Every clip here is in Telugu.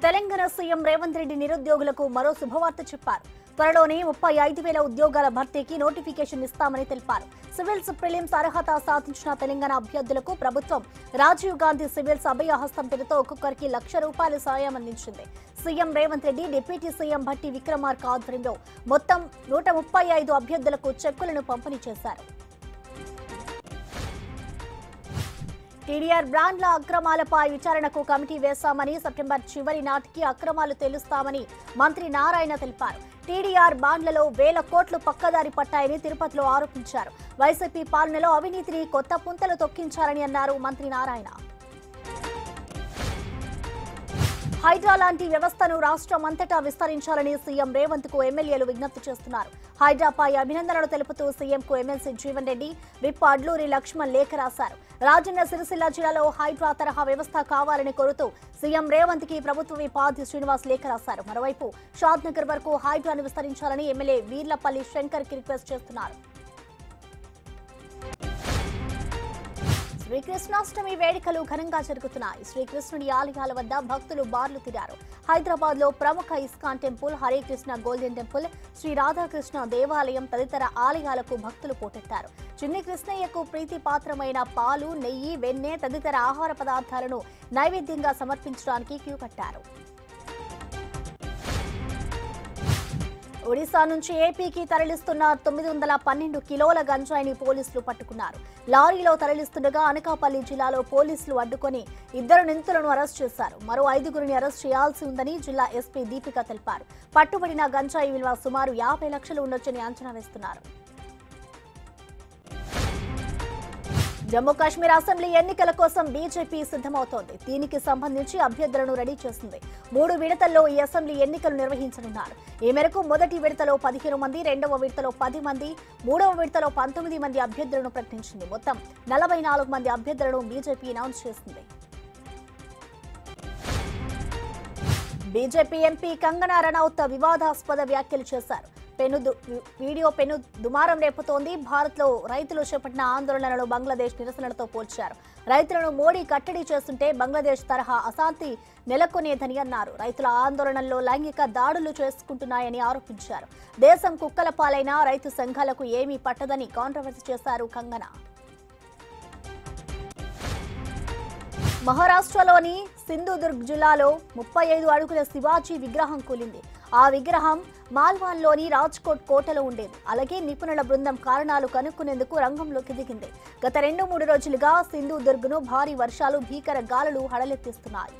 తెలంగాణ సీఎం రేవంత్ రెడ్డి నిరుద్యోగులకు మరో శుభవార్త చెప్పారు. త్వరలోనే 35,000 ఉద్యోగాల భర్తీకి నోటిఫికేషన్ ఇస్తామని తెలిపారు. సివిల్స్ ప్రిలిమ్స్ అర్హత సాధించిన తెలంగాణ అభ్యర్థులకు ప్రభుత్వం రాజీవ్ గాంధీ సివిల్స్ అభయ హస్తం పేరుతో ఒక్కొక్కరికి ₹1,00,000 సాయం అందించింది. CM Revanth Reddy deputy CM Bhatti Vikramarka ఆధ్వర్యంలో మొత్తం 135 అభ్యర్థులకు చెక్కులను పంపిణీ చేశారు. టీడీఆర్ బ్రాండ్ల అక్రమాలపై విచారణకు కమిటీ వేశామని, సెప్టెంబర్ చివరి నాటికి అక్రమాలు తేలుస్తామని మంత్రి నారాయణ తెలిపారు. టీడీఆర్ బాండ్లలో వేల కోట్లు పక్కదారి పట్టాయని తిరుపతిలో ఆరోపించారు. వైసీపీ పాలనలో అవినీతిని కొత్త పుంతలు తొక్కించారని అన్నారు మంత్రి నారాయణ. హైడ్రా లాంటి వ్యవస్థను రాష్ట్రం అంతటా విస్తరించాలని సీఎం రేవంత్ కు ఎమ్మెల్యేలు విజ్ఞప్తి చేస్తున్నారు. హైడ్రాపై అభినందనలు తెలుపుతూ సీఎంకు ఎమ్మెల్సీ జీవన్ రెడ్డి, విప్ అడ్లూరి లక్ష్మణ్ లేఖ రాశారు. రాజన్న సిరిసిల్ల జిల్లాలో హైడ్రా తరహా వ్యవస్థ కావాలని కోరుతూ సీఎం రేవంత్ కి ప్రభుత్వ విప్ ఆది శ్రీనివాస్ లేఖ రాశారు. మరోవైపు షాద్ నగర్ వరకు హైడ్రాను విస్తరించాలని ఎమ్మెల్యే వీర్లపల్లి శంకర్ కి రిక్వెస్ట్ చేస్తున్నారు. శ్రీకృష్ణాష్టమి వేడుకలు ఘనంగా జరుగుతున్నాయి. శ్రీకృష్ణుడి ఆలయాల వద్ద భక్తులు బార్లు తిరారు. హైదరాబాద్ లో ప్రముఖ ISKCON temple, Hare Krishna golden temple, Shri Radhakrishna దేవాలయం తదితర ఆలయాలకు భక్తులు పోటెత్తారు. చిన్ని కృష్ణయ్యకు ప్రీతిపాత్రమైన పాలు, నెయ్యి, వెన్నె తదితర ఆహార పదార్థాలను నైవేద్యంగా సమర్పించడానికి క్యూ కట్టారు. ఒడిశా నుంచి ఏపీకి తరలిస్తున్న 912 కిలోల గంజాయిని పోలీసులు పట్టుకున్నారు. లారీలో తరలిస్తుండగా అనకాపల్లి జిల్లాలో పోలీసులు అడ్డుకొని 2 నిందితులను అరెస్ట్ చేశారు. మరో 5గురిని అరెస్ట్ చేయాల్సి ఉందని జిల్లా ఎస్పీ దీపిక తెలిపారు. పట్టుబడిన గంజాయి విలువ సుమారు 50 లక్షలు ఉండొచ్చని అంచనా వేస్తున్నారు. జమ్మూ కాశ్మీర్ అసెంబ్లీ ఎన్నికల కోసం బీజేపీ సిద్ధమవుతోంది. దీనికి సంబంధించి అభ్యర్థులను రెడీ చేసింది. 3 విడతల్లో ఈ అసెంబ్లీ ఎన్నికలు నిర్వహించనున్నారు. ఈ మేరకు మొదటి విడతలో 15 మంది, రెండవ విడతలో 10 మంది, మూడవ విడతలో 19 మంది అభ్యర్థులను ప్రకటించింది. మొత్తం 44 మంది అభ్యర్థులను బీజేపీ అనౌన్స్ చేసింది. బీజేపీ ఎంపీ కంగనా రనౌత్ వివాదాస్పద వ్యాఖ్యలు చేశారు. వీడియో పెను దుమారం రేపుతోంది. భారత్ లో రైతులు చేపట్టిన ఆందోళనలను బంగ్లాదేశ్ నిరసనలతో పోల్చారు. రైతులను మోడీ కట్టడి చేస్తుంటే బంగ్లాదేశ్ తరహా అశాంతి నెలకొనేదని అన్నారు. రైతుల ఆందోళనల్లో లైంగిక దాడులు చేసుకుంటున్నాయని ఆరోపించారు. దేశం కుక్కల పాలైన రైతు సంఘాలకు ఏమీ పట్టదని కాంట్రవర్సీ చేశారు కంగనా. మహారాష్ట్రలోని సింధుదుర్గ్ జిల్లాలో 35 అడుగుల శివాజీ విగ్రహం కూలింది. ఆ విగ్రహం మాల్వాన్లోని రాజ్కోట్ కోటలో ఉండేది. అలాగే నిపుణుల బృందం కారణాలు కనుక్కునేందుకు రంగంలోకి దిగింది. గత 2-3 రోజులుగా సింధుదుర్గ్ను భారీ వర్షాలు, భీకర గాలులు హడలెత్తిస్తున్నాయి.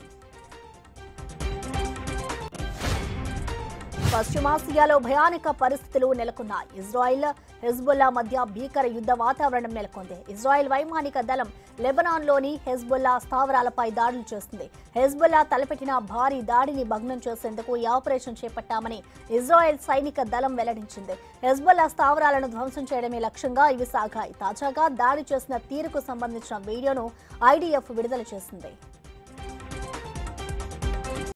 పశ్చిమాసియాలో భయానక పరిస్థితులు నెలకొన్నాయి. ఇజ్రాయిల్, హెజ్బుల్లా మధ్య భీకర యుద్ధ వాతావరణం నెలకొంది. ఇజ్రాయిల్ వైమానిక దళం లెబనాన్లోని హెజ్బుల్లా స్థావరాలపై దాడులు చేస్తుంది. హెజ్బుల్లా తలపెట్టిన భారీ దాడిని భగ్నం చేసేందుకు ఈ ఆపరేషన్ చేపట్టామని ఇజ్రాయెల్ సైనిక దళం వెల్లడించింది. హెజ్బుల్లా స్థావరాలను ధ్వంసం చేయడమే లక్ష్యంగా ఇవి సాగాయి. తాజాగా దాడి చేసిన తీరుకు సంబంధించిన వీడియోను ఐడీఎఫ్ విడుదల చేసింది.